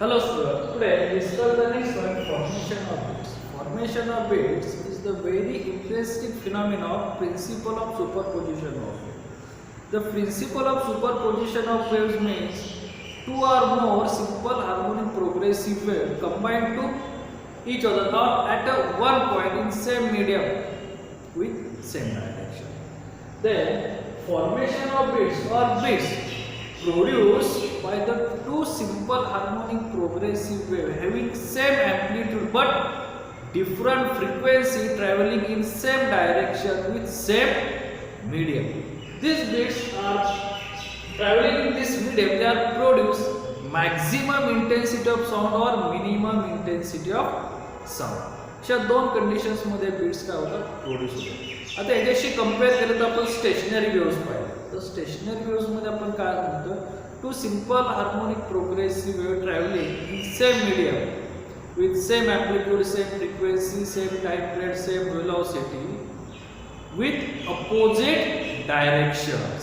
Hello students, today we discuss the next one, formation of bits. Formation of bits is the very interesting phenomenon, principle of superposition of waves. The principle of superposition of waves means two or more simple harmonic progressive waves combined to each other or at one point in same medium with same direction. Then formation of bits or bits produced by the two simple harmonic progressive waves having same amplitude but different frequency traveling in same direction with same medium. These bits are traveling in this medium, they are produce maximum intensity of sound or minimum intensity of sound. अशा दोन conditions मध्ये beats काय होतात produce होतात. आता याच्याशी compare केलं तर आपण स्टेशनरी वेव्स पाहिजे. तर स्टेशनरी वेव्स मध्ये आपण काय म्हणतो, two simple harmonic progressive wave travelling in same medium with same amplitude, same frequency, same time period, same velocity with opposite directions.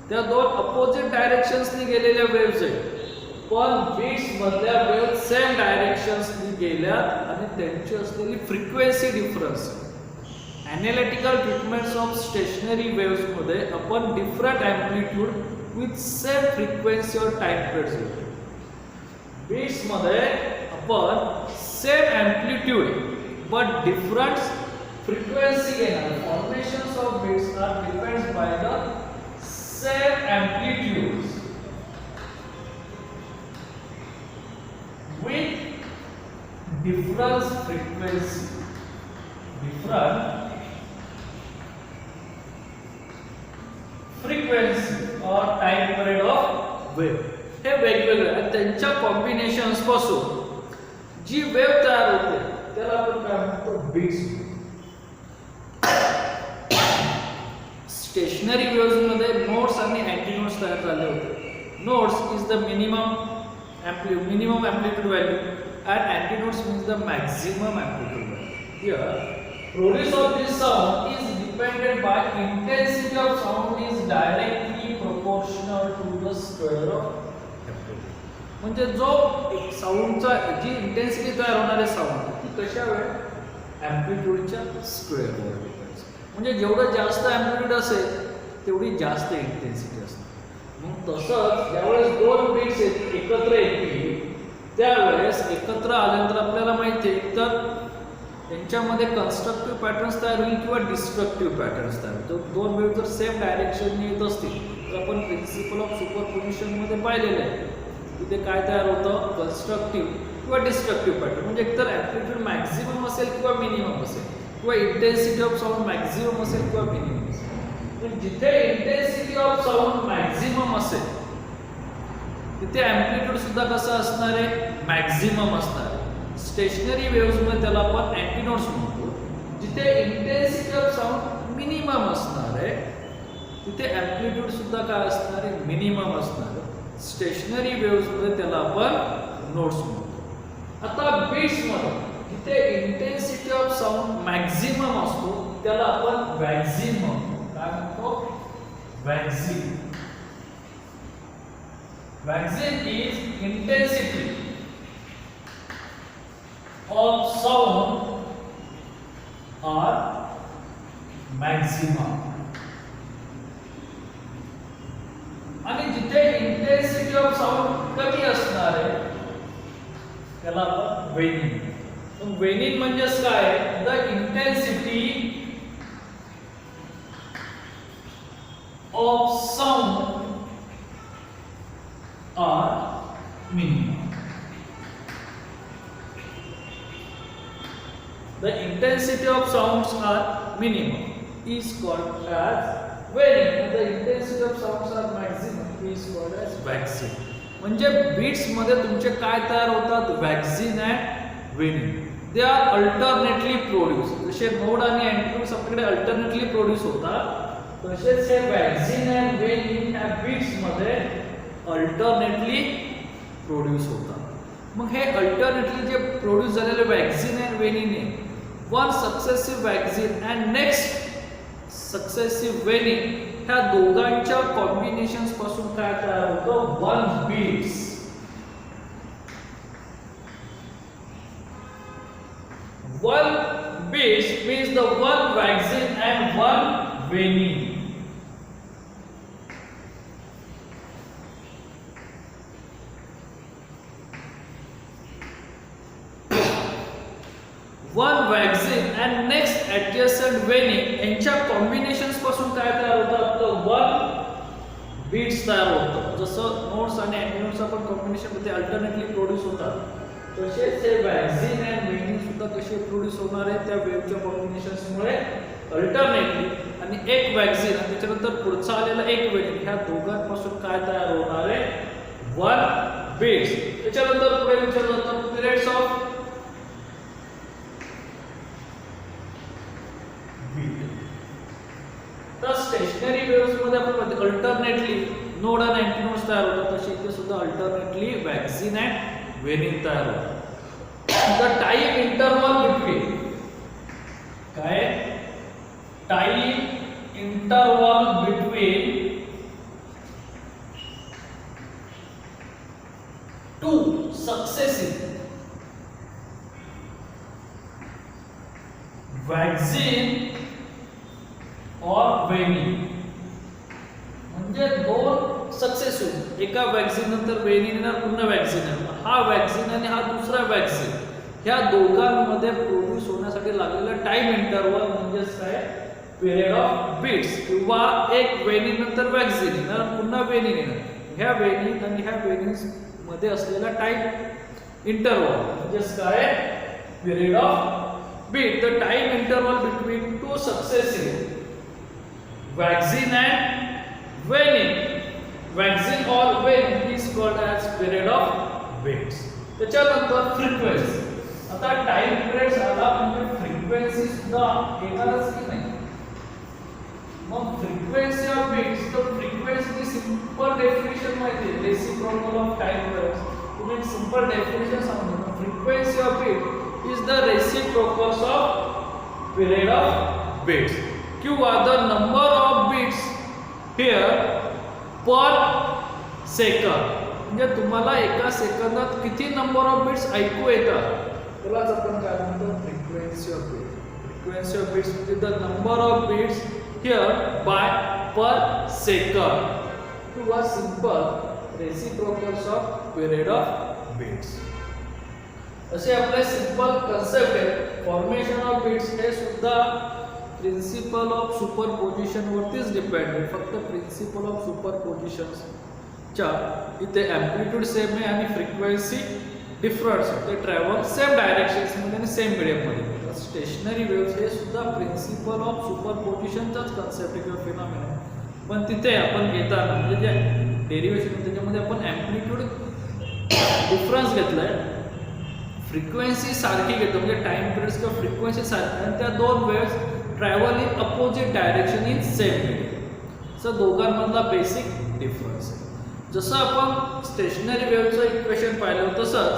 त्या दोन अपोजिट डायरेक्शन्सनी गेलेल्या वेव्हज आहेत, पण बीट्स मधल्या वेव्ह सेम डायरेक्शन्सनी गेल्या आणि त्यांची असलेली frequency difference. Analytical treatments of stationary waves मध्ये आपण different amplitude with same frequency और टाइम पिरियड्स घेतो. बीट्स मध्ये आपण same amplitude but different frequency घेणार. Formations of beats are depends by the same amplitudes with different frequency, or time period of wave. हे वेगवेगळे आणि त्यांच्या कॉम्बिनेशन्स पासून जी वेव्ह तयार होते त्याला आपण काय म्हणतो, बीट्स. स्टेशनरी वेव्स मध्ये नोड्स आणि अँटीनोड्स तयार झाले होते. Nodes is the minimum amplitude value and antinodes means the maximum amplitude value. Here produce of this sound is dependent by intensity of sound is directly proportional to the square of amplitude. म्हणजे जो एक साऊंडचा जी intensity तयार होणारे sound ती कशा वेळ एम्प्लिट्यूडच्या square वर depends. म्हणजे जेवढं जास्त एम्प्लिट्यूड असेल तेवढी जास्त इंटेन्सिटी असते. मग तसंच ज्यावेळेस दोन बीट्स एकत्र येतील त्यावेळेस एकत्र आल्यानंतर आपल्याला माहिती आहे तर त्यांच्यामध्ये कन्स्ट्रक्टिव्ह पॅटर्न्स तयार होईल किंवा डिस्ट्रक्टिव्ह पॅटर्न्स तयार होतील. दोन वेव्ह जर सेम डायरेक्शनने येत असतील तर आपण प्रिन्सिपल ऑफ सुपरपोजिशन मध्ये पाहिलेलं आहे की ते काय तयार होतं, कन्स्ट्रक्टिव्ह किंवा डिस्ट्रक्टिव्ह पॅटर्न. म्हणजे एकतर ॲम्प्लिट्यूड मॅक्झिमम असेल किंवा मिनिमम असेल किंवा इंटेन्सिटी ऑफ साऊंड मॅक्झिमम असेल किंवा मिनिमम असेल. जिथे इंटेन्सिटी ऑफ साऊंड मॅक्झिमम असेल तिथे एम्प्लिट्यूड सुद्धा कसं असणार आहे, मॅक्झिमम असणार आहे. स्टेशनरी वेव्स मध्ये त्याला आपण अँटीनोड्स म्हणतो. जिथे इंटेन्सिटी ऑफ साऊंड मिनिमम असणार आहे तिथे एम्प्लिट्यूड सुद्धा काय असणार आहे, मिनिमम असणार आहे. स्टेशनरी वेव्स मध्ये त्याला आपण नोड्स म्हणतो. आता बीट्स मध्ये जिथे इंटेन्सिटी ऑफ साऊंड मॅक्झिमम असतो त्याला आपण वॅक्झिन म्हणतो. Waxing is intensity of sound or maximum. आणि जिथे इंटेन्सिटी ऑफ साऊंड कमी असणार आहे त्याला आपण वेनिंग. वेनिंग म्हणजे काय, the intensity of sound are minimum. The intensity of sounds are minimum is called as varying. The intensity of sounds are maximum is called as waxing. म्हणजे बीट्स मध्ये तुमचे काय तयार होतात, vaccine and वेनिंग. They are alternately produce. जसे node आणि अँटीनोड्स आपल्याकडे alternately produce होतात तसेच हे वॅक्सिन अँड वेनिंग ह्या बीट्स मध्ये अल्टरनेटली प्रोड्यूस होतात. मग हे अल्टरनेटली जे प्रोड्यूस झालेले waxing and waning, one successive waxing and next successive waning ह्या दोघांच्या कॉम्बिनेशन्स पासून काय तयार होतं, one beats. One bits means the one vaccine and one venin. One vaccine and next adjacent venin यांच्या कॉम्बिनेशन्स पासून काय तयार होतं आपलं वन बीट्स तयार होतं. जसं नोड्स आणि अँटीनोड्स आपण कॉम्बिनेशन मध्ये अल्टरनेटली प्रोड्यूस होतात तसेच हे वॅक्सिन अँड वेनिन सुद्धा कसे प्रोड्यूस होणार आहे त्या वेव्हच्या कॉम्बिनेशन्स मुळे अल्टरनेटली. आणि एक वॅक्सिन आणि त्याच्यानंतर पुढचा आलेला एक वेनिन ह्या दोघांपासून काय तयार होणार आहे वन बीट्स. त्याच्यानंतर पुढे विचारलं जातं पिरियड्स ऑफ तर स्टेशनरी वेव्स मध्ये आपण अल्टरनेटली नोड आणि अँटीनोड्स तयार होतात तसे इथे सुद्धा अल्टरनेटली वॅक्सिन अँड वेनिन तयार होतात. द टाइम इंटरवल बिटवीन काय time interval between two successive vaccine और वेनिन म्हणजे दोन सक्सेसिव्ह एका वॅक्सिन नंतर वेनिन येणार पुन्हा वॅक्सिन येणार. हा वॅक्सिन आणि हा दुसरा वॅक्सिन ह्या दोघांमध्ये प्रोड्यूस होण्यासाठी लागलेला टाइम इंटरवल म्हणजेच काय पिरियड ऑफ बीट्स. किंवा एक वेनिन नंतर वॅक्सिन येणार पुन्हा वेनिन येणार. ह्या वेनिन आणि ह्या वेनिन्स मध्ये असलेला टाइम इंटरवल म्हणजेच काय period of beat. The time interval between two successive vaccine and venin vaccine or venin is called as period of beats. त्याच्यानंतर फ्रिक्वेन्सी. आता टाइम पिरियड्स आला म्हणजे फ्रिक्वेन्सी सुद्धा येणारच की नाही. मग फ्रिक्वेन्सी ऑफ बीट्स तर फ्रिक्वेन्सी सिंपल डेफिनेशन माहिती आहे रेसिप्रोकल ऑफ टाइम पिरियड्स. तुम्ही सिंपल डेफिनेशन सांगतो frequency of beat is the reciprocal of period of beats किंवा the number of beats hear per second. म्हणजे तुम्हाला एका सेकंदात किती नंबर ऑफ बीट्स ऐकू येतात त्यालाच आपण काय म्हणतो frequency of beat. Frequency of beats म्हणजे the number of beats hear by per second किंवा simple reciprocals of period of beats. असे आपले सिंपल कन्सेप्ट आहे. फॉर्मेशन ऑफ बीट्स हे सुद्धा प्रिन्सिपल ऑफ सुपरपोजिशन वरतीच डिपेंड आहे. फक्त प्रिन्सिपल ऑफ सुपरपोजिशनच्या इथे अँप्लिट्यूड सेम आहे आणि फ्रिक्वेन्सी डिफरन्स ते ट्रॅव्हल सेम डायरेक्शन्स मध्ये आणि सेम मीडियम मध्ये. स्टेशनरी वेव्स हे सुद्धा प्रिन्सिपल ऑफ सुपरपोजिशनचाच कन्सेप्ट किंवा फिनॉमिना पण तिथे आपण घेताना म्हणजे जे डेरिव्हेशन त्याच्यामध्ये आपण अँप्लिट्यूड डिफरन्स घेतलाय. फ्रिक्वेन्सी सारखी घेतो म्हणजे टाइम पिरियड्स किंवा फ्रिक्वेन्सी सारखी आणि त्या दोन waves travel in opposite direction in same medium. So दोघांमधला बेसिक डिफरन्स आहे. जसं आपण स्टेशनरी वेव्हचं इक्वेशन पाहिलं तसंच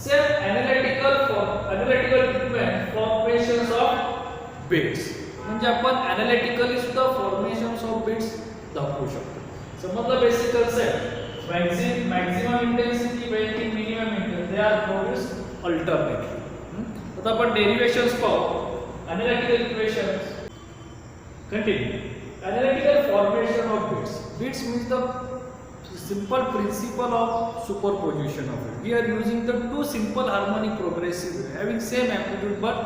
same analytical treatment formations of beats म्हणजे आपण ॲनालिटिकली सुद्धा फॉर्मेशन्स ऑफ बीट्स दाखवू शकतो. समजलं basic concept. Waxing maximum intensity waning minimum intensity they are produced alternately. आता आपण डेरिव्हेशन्स पाहू. Analytical equations. Continue. Analytical formation of bits. Bits means the simple principle of superposition of it. We are using the two simple harmonic progressive having same amplitude but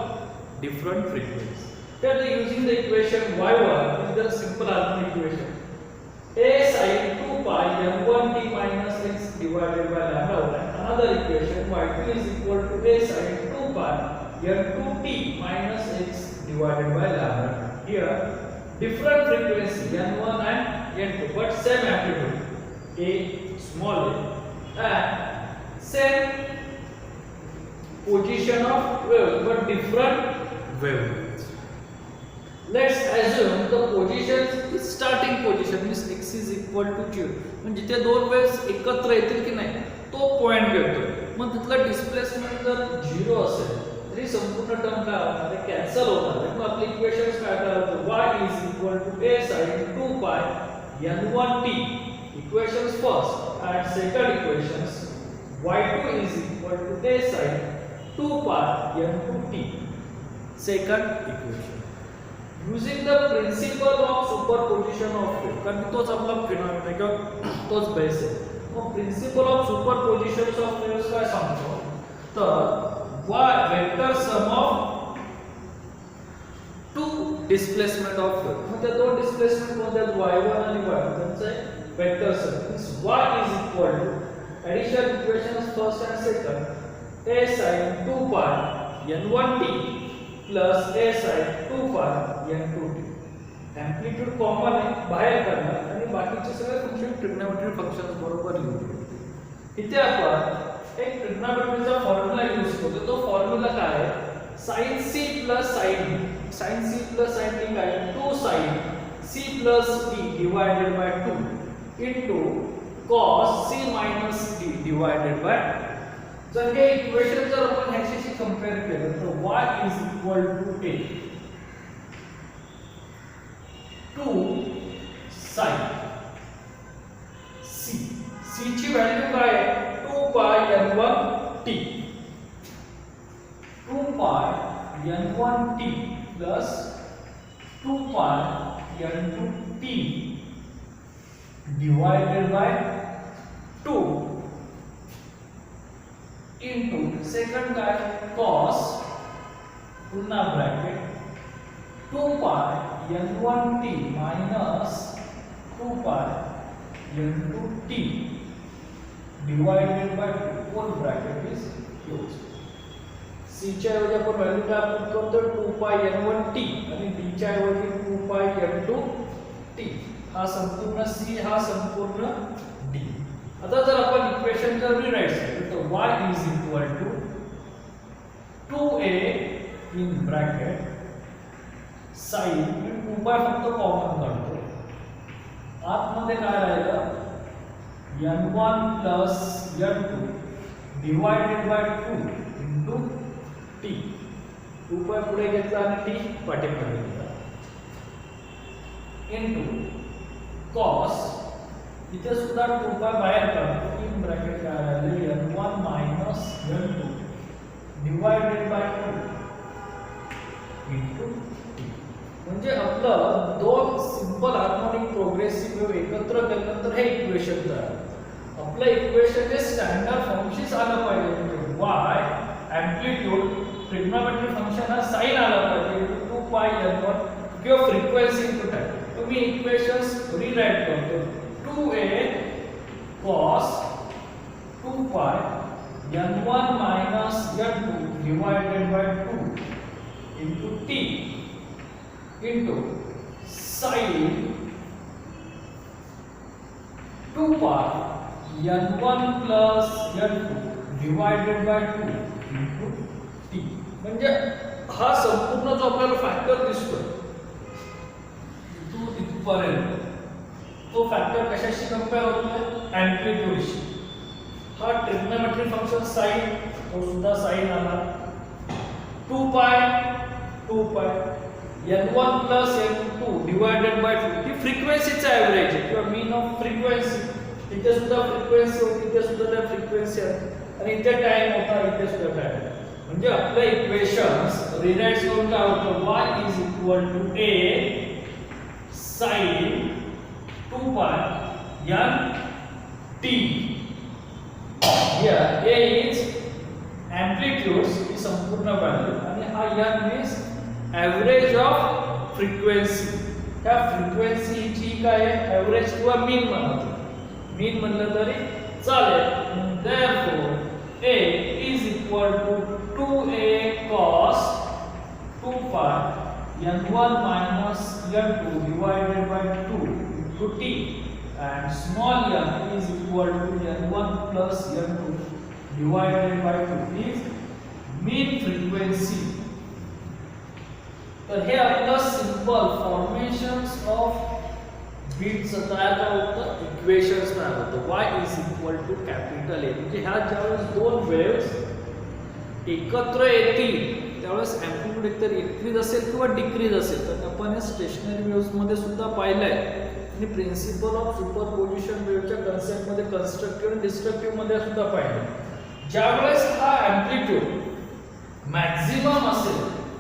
different frequency. Here we are using the equation y1 is the simple harmonic equation. A sin 2 pi m1 t minus x divided by lambda 1. Another equation y2 is equal to A sin 2 pi n2t minus x divided by lambda. Here different frequency n1 and n2 but same amplitude a small a and same position of waves but different wavelengths. Let's assume the position is starting position means x is equal to 0. म्हणजे जिथे दोन waves एकत्र येतील की नाही तो point घेतो. मग तिथला डिस्प्लेसमेंट जर 0 असेल तरी संपूर्ण टर्म काय होणार आहे कॅन्सल होणार आहे. मग आपली इक्वेशन्स काय करायचं y is equal to a sin 2 pi n1t equations first and second equations y2 is equal to a sin 2 pi n2t second equation using the principle of superposition of wave, कारण तोच आपला phenomena आहे किंवा तोच base आहे. मग principle of superposition of waves काय सांगतो, तर vector sum of two displacement of wave. मग त्या दोन डिस्प्लेसमेंट मध्ये y1 आणि y2 त्यांचे vector sum is y is equal to addition equations first and second a sin 2 pi n1t plus a sin 2 pi n2t. Amplitude common आहे, बाहेर करणार आणि बाकीचे सगळे फंक्शन ट्रिग्नोमेट्री फंक्शन्स बरोबर लिहू. इथे आपण एक ट्रिग्नोमेट्रीचा फॉर्म्युला यूज करतो. तो फॉर्म्युला काय आहे, sin c plus sin d. sin c plus sin d काय आहे, 2 sin c plus d divided by 2 into cos c minus d divided by. जर हे इक्वेशन जर आपण ह्याच्याशी कंपेअर केलं तर y is equal to a 2 sin c. c ची व्हॅल्यू काय आहे, 2 pi n1t 2 pi n1t plus 2 pi n2t divided by 2 into second काय cos पुन्हा bracket 2 pi n1t minus 2 pi n2t divided by 2 whole bracket is closed. c च्या ऐवजी आपण value काय put करतो, 2 pi n1t आणि d च्या ऐवजी 2 pi n2t. हा संपूर्ण c, हा संपूर्ण d. आता जर आपण इक्वेशन जर रिराइट केलं तर y is equal to 2a in bracket sin 2 pi फक्त कॉमन काढतो, आतमध्ये काय राहिलं n1 plus n2 divided by 2 into t. 2 pi पुढे घेतला आणि t पाठीमागे घेतला into cos. इथे सुद्धा 2 pi बाहेर काढतो, इन ब्रॅकेट काय राहिलं n1 minus n2 divided by 2 into t. म्हणजे आपलं दोन सिंपल हार्मोनिक प्रोग्रेसिव्ह वेव्ह एकत्र केल्यानंतर हे इक्वेशन तयार. आपलं इक्वेशन जे स्टँडर्ड फंक्शन्स आलं पाहिजे, म्हणजे y एम्प्लिट्यूड ट्रिग्नोमेट्री फंक्शन हा साइन आला पाहिजे 2 pi n1 किंवा फ्रिक्वेन्सी इनटू टाइम. तुम्ही इक्वेशन्स रीराइट करतो 2a cos 2 pi n1 minus n2 divided by 2 into t into sin 2 pi n1 plus n2 divided by 2 into t. म्हणजे हा संपूर्ण जो आपल्याला फॅक्टर दिसतोय तो इथपर्यंत, तो फॅक्टर कशाशी कंपेअर होतोय, एम्प्लिट्यूडशी. हा ट्रिग्नोमेट्री फंक्शन साइन, तो सुद्धा साइन आला 2 pi n1 plus n2 divided by 2. ही फ्रिक्वेन्सीचा एव्हरेज आहे किंवा मीन ऑफ फ्रिक्वेन्सी. इथे सुद्धा फ्रिक्वेन्सी होती, इथे सुद्धा त्या फ्रिक्वेन्सी आहेत आणि इथे टाइम होता, इथे सुद्धा टाइम. म्हणजे आपलं इक्वेशन्स रिराइट करून काय होतं, y is equal to a sin 2 pi n t. here a is amplitudes ही संपूर्ण व्हॅल्यू आणि हा n means average of frequency. त्या फ्रिक्वेन्सीची काय आहे, एव्हरेज किंवा मीन म्हणतो. मीन म्हणलं तरी चालेल. therefore a is equal to 2a cos 2 pi n1 minus n2 divided by 2 into t, and small n is equal to n1 plus n2 divided by 2 is mean frequency. तर हे आपलं सिंपल फॉर्मेशन्स ऑफ बीट्स तयार होतं, equations तयार होतं. y is equal to capital A. म्हणजे ह्या ज्यावेळेस दोन वेव्स एकत्र येतील त्यावेळेस एम्प्लिट्यूड एकतर इन्क्रीज असेल किंवा डिक्रीज असेल. तर आपण हे स्टेशनरी वेव्स मध्ये सुद्धा पाहिलंय आणि प्रिन्सिपल ऑफ सुपरपोजिशन वेव्हच्या कन्सेप्ट मध्ये कन्स्ट्रक्टिव्ह आणि डिस्ट्रक्टिव्ह मध्ये सुद्धा पाहिलंय. ज्यावेळेस हा एम्प्लिट्यूड मॅक्झिमम असेल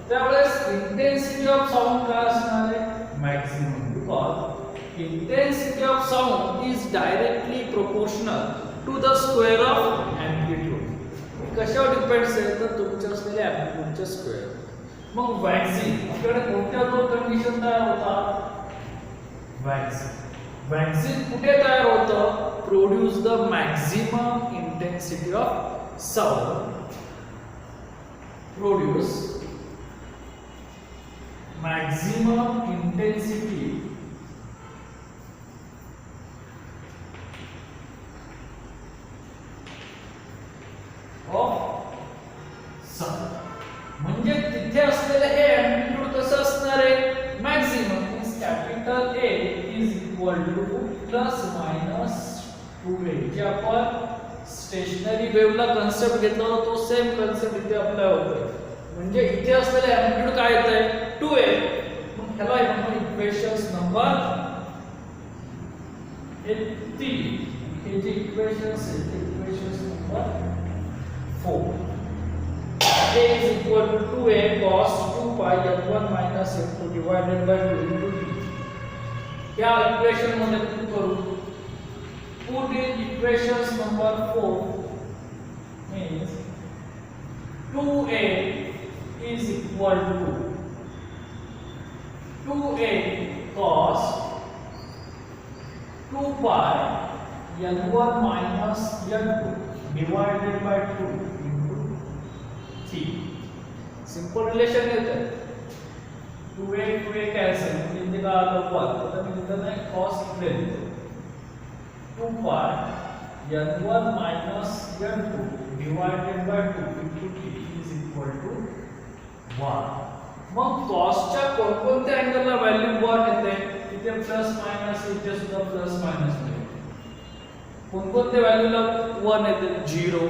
त्यावेळेस इंटेन्सिटी ऑफ साऊंड काय असणार आहे maximum because intensity of sound is directly proportional to the square of amplitude कशावर डिपेंड्स आहे तर तुमच्या असलेल्या एम्प्लिट्यूडच्या स्क्वेअर मग वॅक्सिन आपल्याकडे कोणत्या दोन कंडिशन तयार होतात वॅक्सिन कुठे तयार होतं produce the maximum intensity of sound produce maximum intensity of sound म्हणजे तिथे असलेलं हे एम्प्लिट्यूड कसं असणार आहे maximum means capital A is equal two plus minus 2A जे आपण स्टेशनरी वेव्हला कन्सेप्ट घेतला होता तो सेम कन्सेप्ट इथे अप्लाय होतोय म्हणजे इथे असलेले एम्प्लिट्यूड काय येतंय 2A मग ह्याला आपण इक्वेशन्स नंबर 3 हे जे इक्वेशन्स आहेत ते equations number 4 A is equal to 2A cos 2 pi n1 minus n2 divided by 2 into t या इक्वेशन मध्ये पुट करू put in equations number 4 means 2A is equal to 2A cos 2 pi n1 minus n2 divided by 2 into 3 simple relation येते 2A cancel म्हणजे काय आलं 1 आता मी लिहिलं नाही cos इकडे लिहितो 2 pi n1 minus n2 divided by 2 into t is equal to 1 मग cosच्या कोणत्या अँगलला व्हॅल्यू 1 येते इथे प्लस मायनस इथे सुद्धा प्लस मायनस मिळेल कोणत्या व्हॅल्यूला 1 येते 0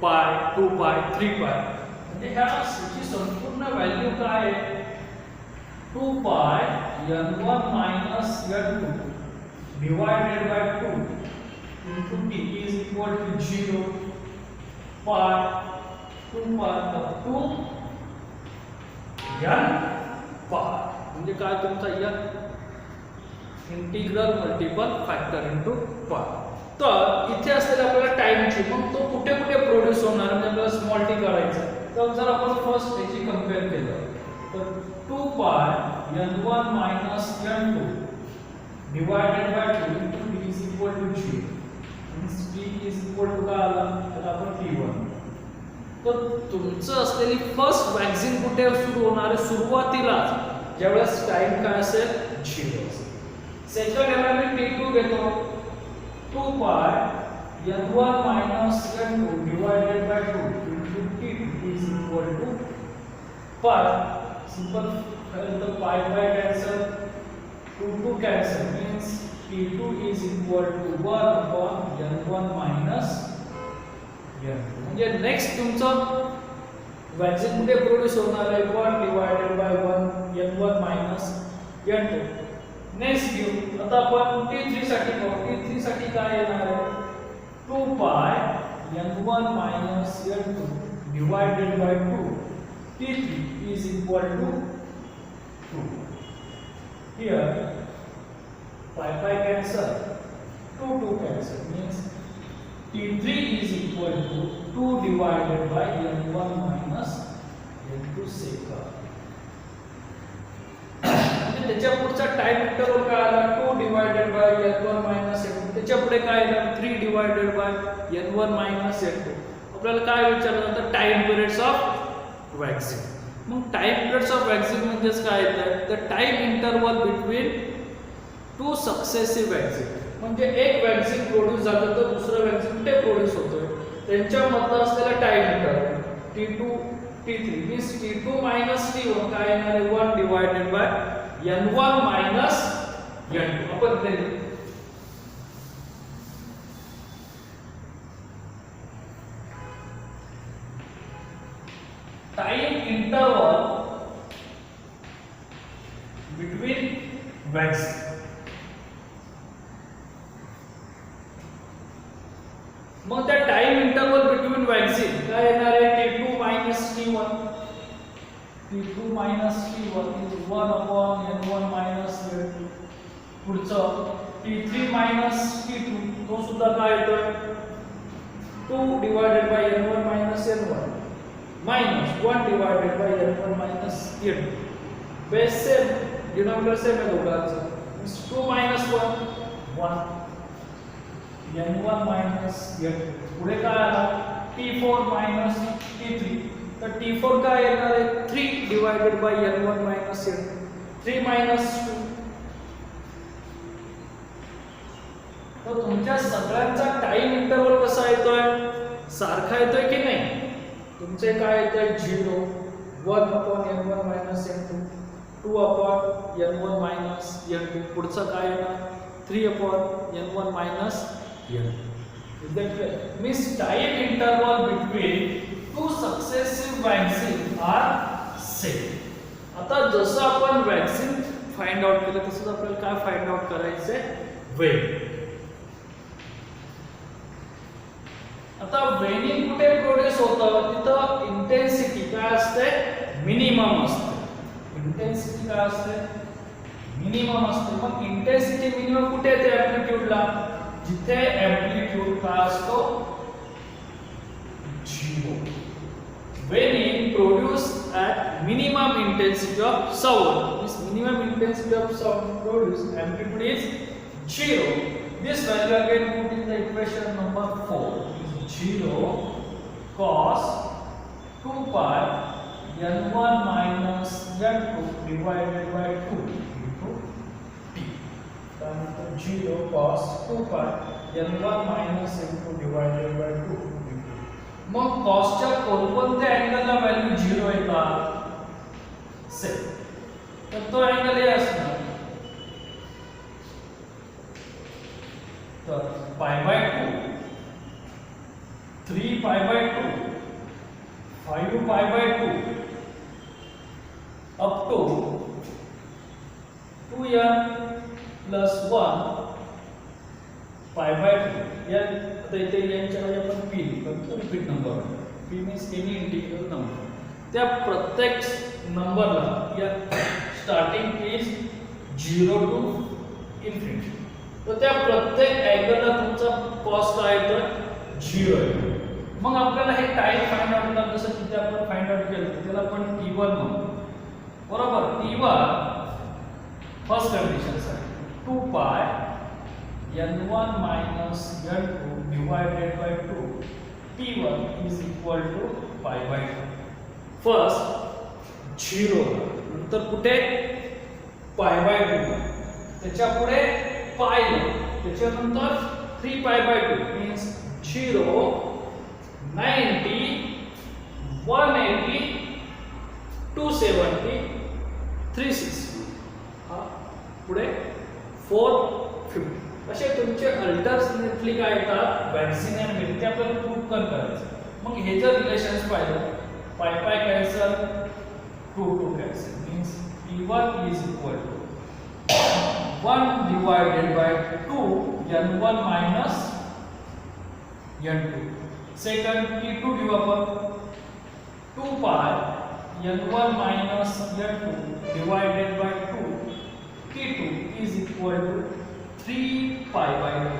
पाय 2 पाय 3 पाय म्हणजे ह्या ची संपूर्ण व्हॅल्यू काय आहे 2 pi n1 minus n2 divided by 2 into t is equal to 0 pi 2 pi up to n pi म्हणजे काय तुमचा n integral multiple factor into pi तर इथे असलेला आपल्याला टाइमची मग तो कुठे कुठे प्रोड्यूस होणार म्हणजे आपल्याला स्मॉल टी काढायचा तर जर आपण फर्स्ट याची कंपेअर केलं तर 2 pi n1 minus n2 divided by 2 into t is equal to 0 means t is equal to काय आला तर आपण t1 तर तुमचं असलेली फर्स्ट वॅक्सिन कुठे सुरू होणार आहे सुरुवातीला ज्यावेळेस टाइम काय असेल 0 असेल सेकंड याला मी t2 घेतो 2 pi n1 minus n2 divided by 2 into t is equal to pi simple the pi cancel 2 cancel means t2 is equal to 1 upon n1 minus n2 म्हणजे नेक्स्ट तुमचं वॅक्सिन कुठे produce होणार आहे 1 divided by 1 n1 minus n2 next घेऊ आता आपण t3 साठी पाहू t3 साठी काय येणार आहे 2 pi n1 minus n2 divided by 2 t3 is equal to 2 here pi cancel 2 cancel means t3 is equal to 2 divided by n1 minus n2 second त्याच्या पुढचा टाइम इंटरवल काय आला 2 divided by n1 minus n2 त्याच्या पुढे काय येणार 3 divided by n1 minus n2 आपल्याला काय विचारलं जातं टाइम पिरियड्स ऑफ वॅक्सिन मग टाइम पिरियड्स ऑफ वॅक्सिन म्हणजेच काय येतं the time interval between two successive vaccine म्हणजे एक वॅक्सिन प्रोड्यूस झालं तर दुसरं वॅक्सिन कुठे प्रोड्यूस होतोय त्यांच्यामधला असलेला time interval t2 t3 means t2 minus t1 काय येणार आहे 1 divided by n1 minus n2 आपण ते टाइम इंटरवल between vaccine मग त्या टाइम इंटरवल बिटवीन वॅक्सिन काय येणार आहे t2 minus t1 T2 minus T1 is 1 upon N1 minus N2. पुढचं T3 minus T2 तो सुद्धा काय येतोय 2 divided by N1 minus N1 minus 1 divided by N1 minus N2. Base same, denominator same है दोघांचं. 2 minus 1 1 N1 minus N2. पुढे काय आला T4 minus T3. तर T4 काय येणार आहे 3 divided by N1 minus N2. 3 minus 2. तर तुमच्या सगळ्यांचा टाइम इंटरवल कसा येतोय सारखा येतोय की नाही तुमचे काय येतोय 0 1 upon N1 minus N2 2 upon N1 minus N2 पुढचं काय येणार 3 upon N1 minus N2. Is that clear? Means time interval between two successive vaccine are same. आता जसं आपण वॅक्सिन फाइंड आउट केलं तसंच आपल्याला काय फाइंड आउट करायचंय वेन. आता वेनिंग कुठे प्रोड्यूस होतं तिथं इंटेन्सिटी काय असते मिनिमम असते. इंटेन्सिटी काय असते मिनिमम असते. मग इंटेन्सिटी मिनिमम कुठे येते एम्प्लिट्यूडला जिथे एम्प्लिट्यूड काय असतो 0. वेनिंग produce at minimum intensity of sound. This minimum intensity of sound produced amplitude is 0. This value again put in the equation number 4 is 0 cos 2 pi n1 minus n2 divided by 2 into t. त्यानंतर 0 cos 2 pi n1 minus n2 divided by 2. मग कॉसच्या कोणत्या अँगलला value 0 येतात same. तर तो angle हे असणार तर pi by 2 3 pi by 2 5 pi by 2 up to 2n plus 1 pi by 2. या आता इथे यांच्या जागी आपण p लिहतो repeat number. p means any integral number. त्या प्रत्येक नंबरला या स्टार्टिंग इज 0 टू इन्फिनिटी. तर त्या प्रत्येक अँगलला तुमचा कॉस काय येतो 0 येतो. मग आपल्याला हे टाइम फाइंड आउट करण्यासाठी जसं की आपण फाइंड आउट केलं त्याला आपण t1 म्हणू बरोबर. t1 फर्स्ट कंडिशन साठी 2 pi n1 minus n2 divided by 2 t1 is equal to pi by 2. First 0 नंतर कुठे pi by 2 त्याच्या पुढे pi त्याच्यानंतर 3 pi by 2 means 0 90 180 270 360 हा पुढे 450 असे तुमचे अल्टरनेटली काय येतात वॅक्सिन आणि मेडिसिन ते आपल्याला प्रूव्ह पण करायचं. मग हे जर रिलेशन्स पाहिलं pi pi cancel 2 2 cancel means t1 is equal to 1 divided by 2 n1 minus n2. Second t2 घेऊ आपण 2 pi n1 minus n2 divided by 2 t2 is equal to 3 pi by 2.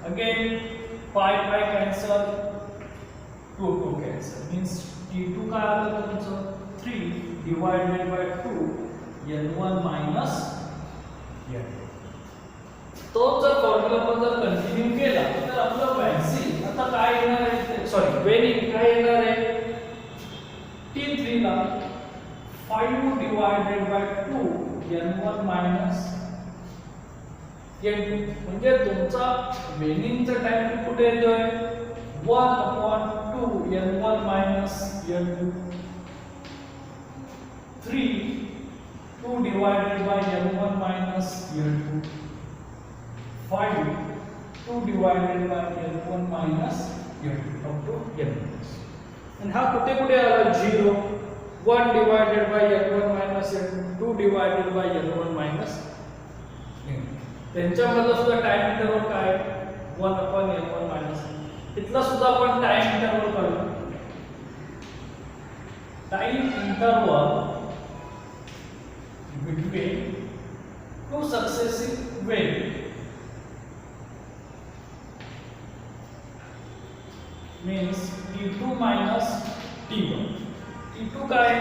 Again pi cancel 2 cancel means t2 काय आलं तुमचं 3 divided by 2 n1 minus n2. तो जर formula आपण जर continue केला तर आपलं वॅक्सिन आता काय येणार आहे सॉरी वेनिंग काय येणार आहे t3 ला 5 divided by 2 n1 minus n2. म्हणजे तुमचा वेनिंगचा टाइम कुठे येतोय 1 upon 2 n1 minus n2 3 2 divided by n1 minus n2 5 2 divided by n1 minus n2 up to n. आणि हा कुठे कुठे आला 0 1 divided by n1 minus n2 2 divided by n1 minus n. त्यांच्यामधला सुद्धा टाइम इंटरवल काय 1 upon n1 minus इथला सुद्धा आपण टाइम इंटरवल काढू. Time interval between two successive values. Means T2 minus T1. T2 काय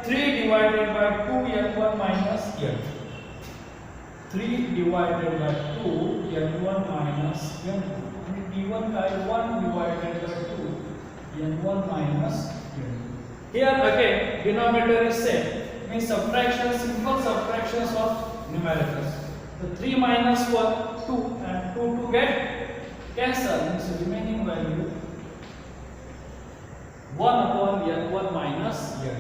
3 divided by 2 n1 minus n. 3 divided by 2 n1 minus n2. आणि T1 काय 1 divided by 2 n1 minus n2. Here again denominator is same. Means subtraction, simple subtractions of numericals. The 3 minus 1 2 and 2 to get cancel. Means remaining value 1 upon n1 minus n.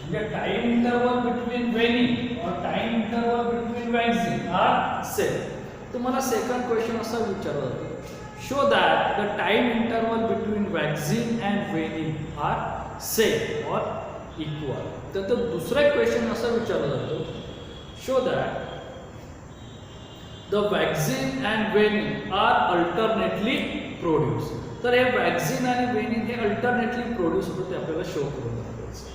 म्हणजे time interval between waning और time interval between waxing are same. तुम्हाला second question असा विचारला जातो, show that the time interval between waxing and waning are same और equal. तर दुसरा question असा विचारला जातो, show that the waxing and waning are alternately produce. तर हे वॅक्सिन आणि वेनिन हे अल्टरनेटली प्रोड्यूस होतं, ते आपल्याला शो करून दाखवायचं.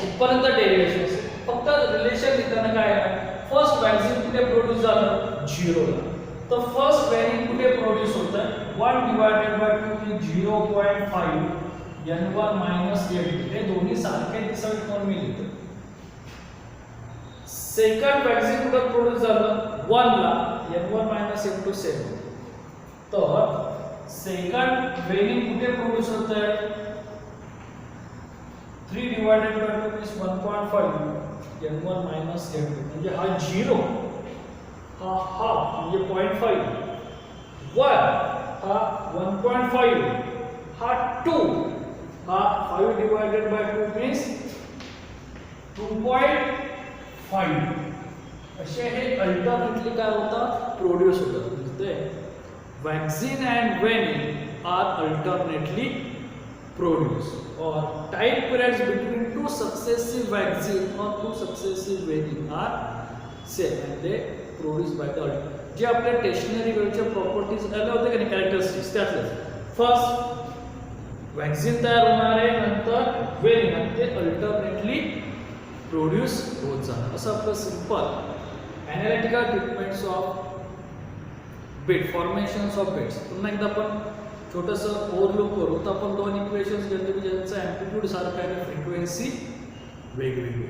इथपर्यंत डेरिव्हेशन. फक्त रिलेशन लिहिताना काय आहे, फर्स्ट वॅक्सिन कुठे प्रोड्यूस झालं 0 ला. तर फर्स्ट वेनिन कुठे प्रोड्यूस होतं 1 डिवायडेड बाय 2 म्हणजे 0.5 n1 मायनस n2. हे दोन्ही सारखे दिसावेत म्हणून मी लिहितो. सेकंड वॅक्सिन कुठे प्रोड्यूस झालं 1 ला n1 मायनस n2 सेम. तर सेकंड वेनिंग कुठे प्रोड्यूस होत आहे 3 divided by 2 means 1.5 n1 minus n2. म्हणजे हा 0 हा हाफ म्हणजे 0.5 1 हा 1.5 हा 2 हा 5 डिवायडेड बाय 2 मीन्स 2.5. असे हे अल्टरनेटली काय होतात प्रोड्यूस होतात. म्हणजे waxing and waning are alternately produce और time periods between two successive waxing और two successive waning are same and they produce by the जे आपल्या स्टेशनरी वेव्हच्या प्रॉपर्टीज आल्या होत्या की नाही कॅरेक्टरिस्टिक्स त्यातलेच. फर्स्ट वॅक्सिन तयार होणार आहे, नंतर वेनिन, आणि ते अल्टरनेटली प्रोड्यूस होत जाणार. असं आपलं simple analytical treatments of beat formations of beats. पुन्हा एकदा आपण छोटंसं ओव्हरलुक करू. तर आपण दोन इक्वेशन्स घेतले की ज्यांचा ॲम्प्लिट्यूड सारखा आहे आणि फ्रिक्वेन्सी वेगवेगळी.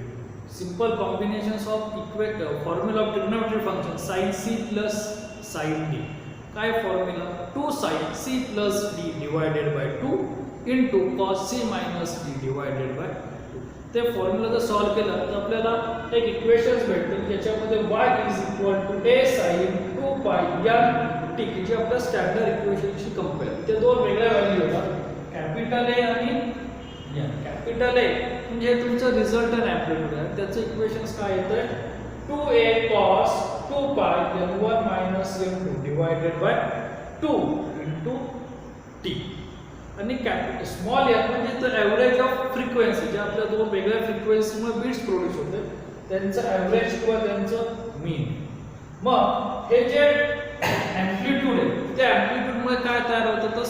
Simple combinations of formula of trigonometry function sine C plus sine D. काय formula 2 sin c plus d divided by 2 into cos c minus d divided by 2. ते फॉर्म्युला जर सॉल्व केलं तर आपल्याला एक इक्वेशन्स भेटतील ज्याच्यामध्ये y is equal to a sin 2 pi n t जे आपल्या स्टँडर्ड इक्वेशनशी कंपेअर. ते दोन वेगळ्या व्हॅल्यू होतात, कॅपिटल A आणि n. कॅपिटल A म्हणजे तुमचं रिझल्टंट ॲम्प्लिट्यूड आहे, त्याचं इक्वेशन्स काय येतं 2a cos 2 pi n1 minus n2 divided by 2 into t. आणि स्मॉल n म्हणजे तर ॲव्हरेज ऑफ फ्रिक्वेन्सी, जे आपल्या दोन वेगळ्या फ्रिक्वेन्सीमुळे बीट्स प्रोड्यूस होते त्यांचं ॲव्हरेज किंवा त्यांचं मीन. मग हे जे ॲम्प्लिट्यूड आहे त्या ॲम्प्लिट्यूडमुळे काय तयार होतं तर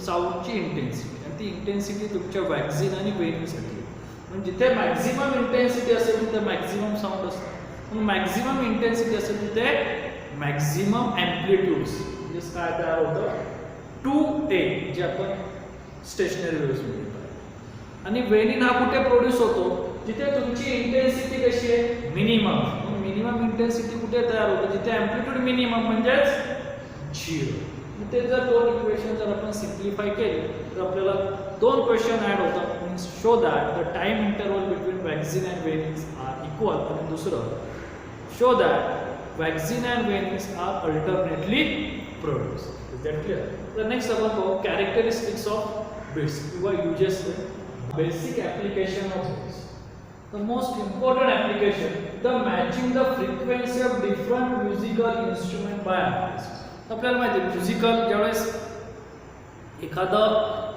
साऊंडची इंटेन्सिटी, आणि ती इंटेन्सिटी तुमच्या वॅक्सिन आणि वेनिंगसाठी. म्हणजे जिथे मॅक्झिमम इंटेन्सिटी असेल तिथे मॅक्झिमम साऊंड असतं, म्हणून मॅक्झिमम इंटेन्सिटी असेल तिथे मॅक्झिमम ॲम्प्लिट्यूड्स म्हणजे काय तयार होतं 2a जे आपण स्टेशनरी वेव्हजमध्ये येतो. आणि वेनिन हा कुठे प्रोड्यूस होतो जिथे तुमची इंटेन्सिटी कशी आहे मिनिमम. मिनिमम इंटेन्सिटी कुठे तयार होते जिथे ॲम्प्लिट्यूड मिनिमम म्हणजेच 0. ते जर दोन इक्वेशन जर आपण सिम्प्लिफाय केले तर आपल्याला दोन क्वेश्चन ॲड होतात. Means show that the time interval between waxing and wanings are equal, आणि दुसरं show that waxing and wanings are alternately produce. Is that clear? तर नेक्स्ट आपण पाहू कॅरेक्टरिस्टिक्स ऑफ बीट्स किंवा uses basic application of beats. The most important application, the matching the frequency of different musical instrument by artists. आपल्याला माहिती आहे musical ज्यावेळेस एखादं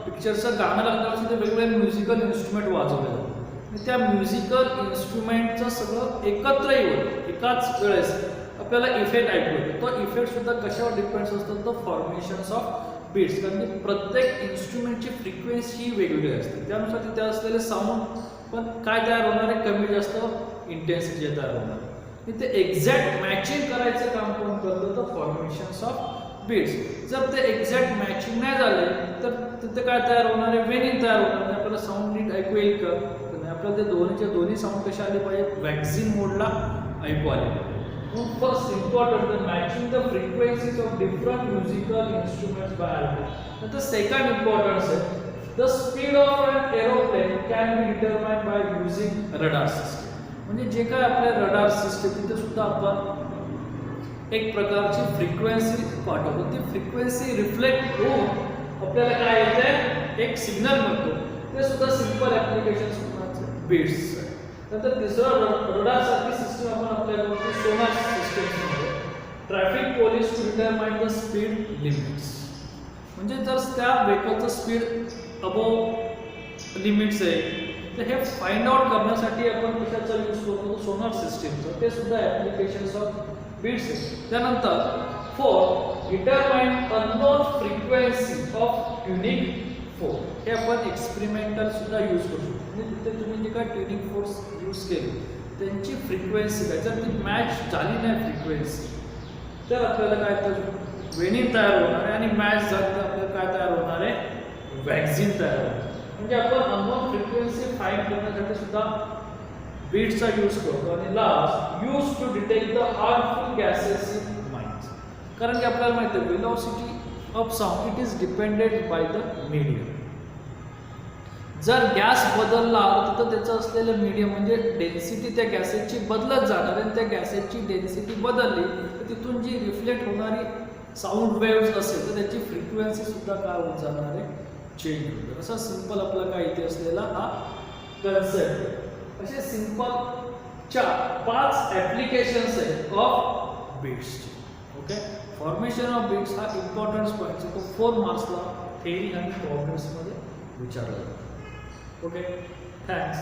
पिक्चरचं गाणं लागतं असेल तर वेगवेगळे म्युझिकल इन्स्ट्रुमेंट वाजवले जातात. त्या म्युझिकल इन्स्ट्रुमेंटचं सगळं एकत्र येऊन एकाच वेळेस आपल्याला इफेक्ट ऐकू येतो. तो इफेक्ट सुद्धा कशावर डिपेंड्स असतो तर फॉर्मेशन्स ऑफ बीट्स. कारण की प्रत्येक इन्स्ट्रुमेंटची फ्रिक्वेन्सी ही वेगवेगळी असते, त्यानुसार तिथे असलेले साऊंड पण काय तयार होणार आहे कमी जास्त इंटेन्सिटी तयार होणार आहे. इथे एक्झॅक्ट मॅचिंग करायचं काम कोण करतं, तर फॉर्मेशन्स ऑफ बीट्स. जर ते एक्झॅक्ट मॅचिंग नाही झाले तर तिथे काय तयार होणार आहे, वेनिंग तयार होणार आहे. आपल्याला साऊंड नीट ऐकू येईल का, तर नाही. आपल्याला ते दोन्ही साऊंड कशा आले पाहिजे, वॅक्सिन मोडला ऐकू आले पाहिजे. First important the matching the frequencies of different musical instruments by algorithm. तर सेकंड इम्पॉर्टन्स आहे the speed of an aeroplane can be determined by using radar system. म्हणजे जे काय आपले रडार सिस्टम तिथे सुद्धा आपण एक प्रकारची फ्रिक्वेन्सी पाठवतो, ती फ्रिक्वेन्सी रिफ्लेक्ट होऊन आपल्याला काय येते, एक सिग्नल मिळतो. ते सुद्धा सिंपल ॲप्लिकेशन बीट्स. नंतर तिसरं रडार सारखी सिस्टम आपण आपल्याकडे सोनार सिस्टममध्ये traffic police to determine the speed limits. म्हणजे जर त्या व्हेकलचं स्पीड अबोव लिमिट्स आहे तर हे फाइंड आउट करण्यासाठी आपण कशाचा यूज करतो, सोनार सिस्टमचं. ते सुद्धा ॲप्लिकेशन्स ऑफ बीट्स आहे. त्यानंतर 4 determine unknown frequency of tuning force. हे आपण एक्सपेरिमेंटल सुद्धा यूज करू शकतो. म्हणजे तिथे तुम्ही जे काय ट्युनिंग फोर्स यूज केली त्यांची फ्रिक्वेन्सी काय, जर ती मॅच झाली नाही फ्रिक्वेन्सी तर आपल्याला काय तर वेनिंग तयार होणार आहे, आणि मॅच झाली तर आपल्याला काय तयार होणार आहे, वॅक्सिन तयार होणार. म्हणजे आपण अननोन फ्रिक्वेन्सी फाइंड करण्यासाठी सुद्धा बीट्सचा यूज करतो. आणि last use to detect the harmful gases in mind. कारण की आपल्याला माहिती आहे velocity of sound it is depended by the medium. जर गॅस बदलला तर त्याचं असलेलं मीडियम म्हणजे डेन्सिटी त्या गॅसेसची बदलत जाणार, आणि त्या गॅसेसची डेन्सिटी बदलली तर तिथून जी रिफ्लेक्ट होणारी साऊंड वेव्स असेल तर त्याची फ्रिक्वेन्सी सुद्धा काय होत जाणार आहे, चेंज होईल. असा सिंपल आपला काय इथे असलेला हा कन्सेप्ट. असे सिंपल 5 ॲप्लिकेशन्स आहेत ऑफ बीट्सचे. ओके, फॉर्मेशन ऑफ बीट्स हा इम्पॉर्टन्स पॉईंट आहे, तो 4 मार्क्सला थेअरी आणि प्रॉब्लेम्समध्ये विचारला जातो. Okay, thanks.